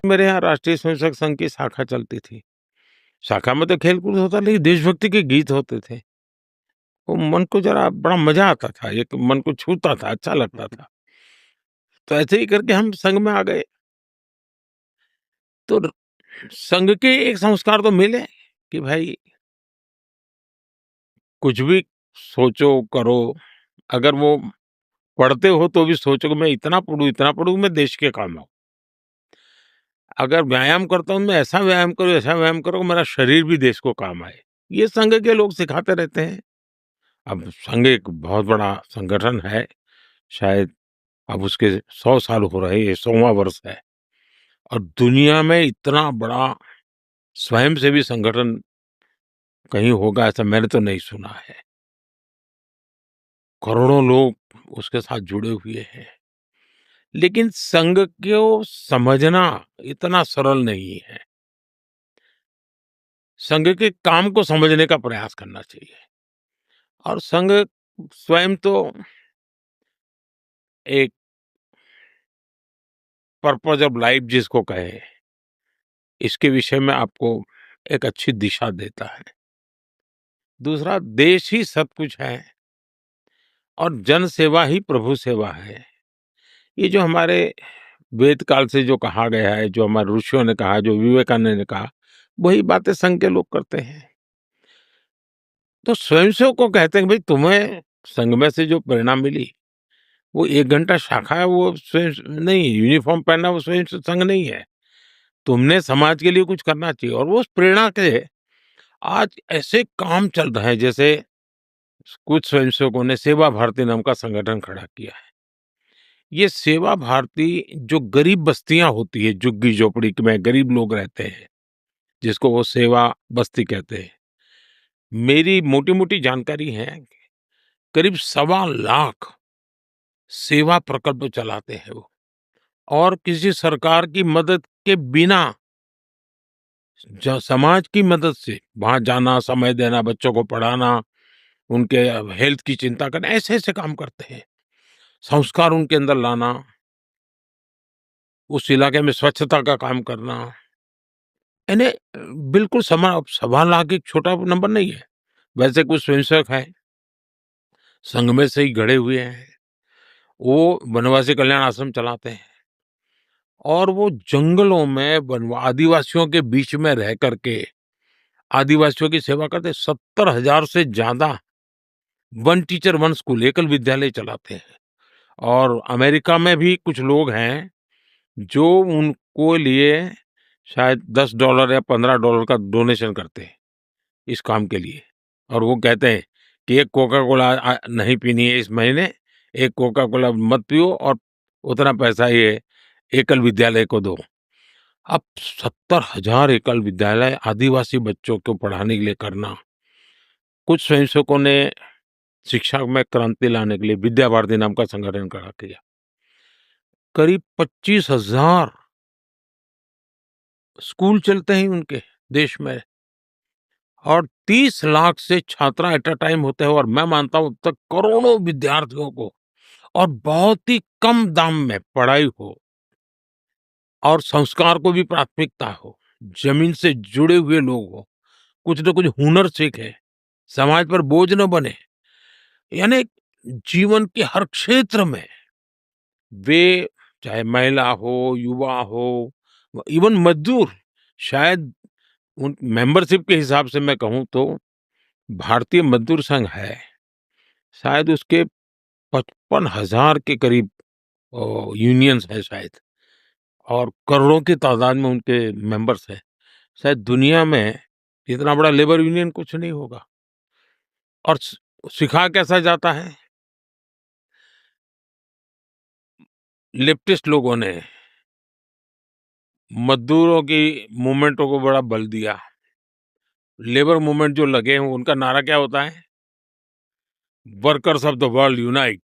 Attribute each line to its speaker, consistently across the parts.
Speaker 1: मेरे यहाँ राष्ट्रीय स्वयंसेवक संघ की शाखा चलती थी। शाखा में तो खेल-कूद होता, लेकिन देशभक्ति के गीत होते थे। वो मन को ज़रा बड़ा मज़ा आता था, एक मन को छूता था, अच्छा लगता था। तो ऐसे ही करके हम संघ में आ गए। तो र संघ के एक संस्कार तो मिले कि भाई कुछ भी सोचो, करो, अगर वो पढ़ते हो तो भी सोचो कि मैं इतना पढूँ मैं देश के काम आऊँ। अगर व्यायाम करता हूँ, मैं ऐसा व्यायाम करो कि मेरा शरीर भी देश को काम आए। ये संघ के लोग सिखाते रहते हैं। अब संघ एक बहुत बड़ा संगठन है, शायद अब उसके 100 साल हो रहे हैं, ये 100वाँ वर्ष है और दुनिया में इतना बड़ा स्वयंसेवी संगठन कहीं होगा ऐसा मैंने तो नहीं सुना है। करोड़ों लोग उसके साथ जुड़े हुए हैं। लेकिन संघ को समझना इतना सरल नहीं है। संघ के काम को समझने का प्रयास करना चाहिए और संघ स्वयं तो एक पर्पज ऑफ लाइफ जिसको कहें, इसके विषय में आपको एक अच्छी दिशा देता है। दूसरा, देश ही सब कुछ है और जन सेवा ही प्रभु सेवा है। ये जो हमारे वेद काल से जो कहा गया है, जो हमारे ऋषियों ने कहा, जो विवेकानंद ने कहा, वही बातें संघ के लोग करते हैं। तो स्वयंसेवक को कहते हैं कि भाई तुम्हें संघ में से जो प्रेरणा मिली, वो 1 घंटा शाखा है, वो स्वयं नहीं, यूनिफ़ॉर्म पहनना वो स्वयं से संघ नहीं है। तुमने समाज के लिए कुछ करना चाहिए और वो उस प्रेरणा से आज ऐसे काम चल रहे हैं, जैसे कुछ स्वयंसेवकों ने सेवा भारती नाम का संगठन खड़ा किया है। ये सेवा भारती जो गरीब बस्तियां होती है, झुग्गी-झोपड़ी में गरीब लोग रहते हैं, जिसको वो सेवा बस्ती कहते हैं। मेरी मोटी-मोटी जानकारी है, करीब 1.25 लाख सेवा प्रकल्प चलाते हैं वो और किसी सरकार की मदद के बिना समाज की मदद से वहां जाना, समय देना, बच्चों को पढ़ाना, उनके हेल्थ की चिंता करना, ऐसे ऐसे काम करते हैं। संस्कार उनके अंदर लाना, उस इलाके में स्वच्छता का काम करना, यानी बिल्कुल 1.25 लाख एक छोटा नंबर नहीं है। वैसे कुछ स्वयंसेवक हैं, संघ में से ही गढ़े हुए हैं, वो वनवासी कल्याण आश्रम चलाते हैं और वो जंगलों में आदिवासियों के बीच में रह करके आदिवासियों की सेवा करते। 70,000 से ज्यादा वन टीचर वन स्कूल एकल विद्यालय चलाते हैं और अमेरिका में भी कुछ लोग हैं जो उनको लिए शायद $10 या $15 का डोनेशन करते हैं इस काम के लिए और वो कहते हैं कि एक कोका कोला नहीं पीनी है इस महीने, एक कोका कोला मत पियो और उतना पैसा ये एकल विद्यालय को दो। अब 70,000 एकल विद्यालय आदिवासी बच्चों को पढ़ाने के लिए करना, कुछ स्वयंसेवकों ने शिक्षा में क्रांति लाने के लिए विद्या भारती नाम का संगठन खड़ा किया। करीब 25,000 स्कूल चलते हैं उनके देश में और 30 लाख से छात्रा एट अ टाइम होते हैं और मैं मानता हूं अब तक करोड़ों विद्यार्थियों को और बहुत ही कम दाम में पढ़ाई हो और संस्कार को भी प्राथमिकता हो, जमीन से जुड़े हुए लोग हो, कुछ न कुछ हुनर सीखे, समाज पर बोझ न बने, यानी जीवन के हर क्षेत्र में वे, चाहे महिला हो, युवा हो, इवन मजदूर, शायद उन मेंबरशिप के हिसाब से मैं कहूँ तो भारतीय मजदूर संघ है, शायद उसके 55,000 के करीब यूनियंस है शायद और करोड़ों की तादाद में उनके मेंबर्स हैं। शायद दुनिया में इतना बड़ा लेबर यूनियन कुछ नहीं होगा और सिखा कैसा जाता है? लेफ्टिस्ट लोगों ने मजदूरों की मूवमेंटों को बड़ा बल दिया। लेबर मूवमेंट जो लगे हैं उनका नारा क्या होता है? Workers of the world unite,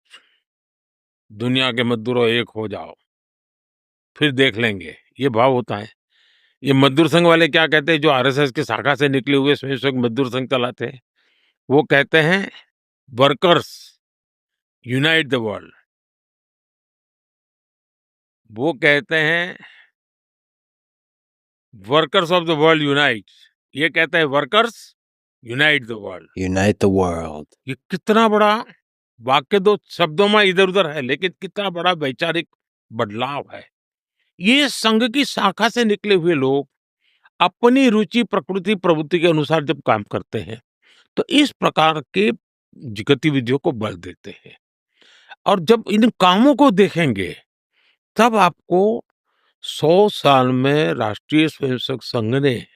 Speaker 1: दुनिया के मजदूरों एक हो जाओ, फिर देख लेंगे, ये भाव होता है। ये मजदूर संघ वाले क्या कहते हैं, जो आरएसएस की शाखा से निकले हुए स्वयंसेवक मजदूर संघ चलाते हैं, वो कहते हैं वर्कर्स यूनाइट द वर्ल्ड। वो कहते हैं workers of the world unite, ये कहते हैं workers unite the world.
Speaker 2: Unite the world.
Speaker 1: ये कितना बड़ा वाक्य, दो शब्दों में इधर उधर है, लेकिन कितना बड़ा वैचारिक बदलाव है। ये संघ की शाखा से निकले हुए लोग अपनी रुचि, प्रकृति, प्रवृत्ति के अनुसार जब काम करते हैं, तो इस प्रकार के गतिविधियों को बल देते हैं। और जब इन कामों को देखेंगे, तब आपको 100 साल में राष्ट्रीय स्वयंसेवक संघ ने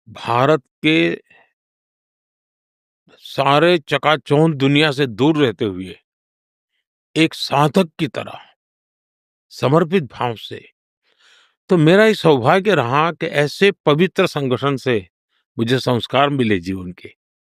Speaker 1: भारत के सारे चकाचौंध दुनिया से दूर रहते हुए एक साधक की तरह समर्पित भाव से, तो मेरा ये सौभाग्य रहा कि ऐसे पवित्र संगठन से मुझे संस्कार मिले जीवन के।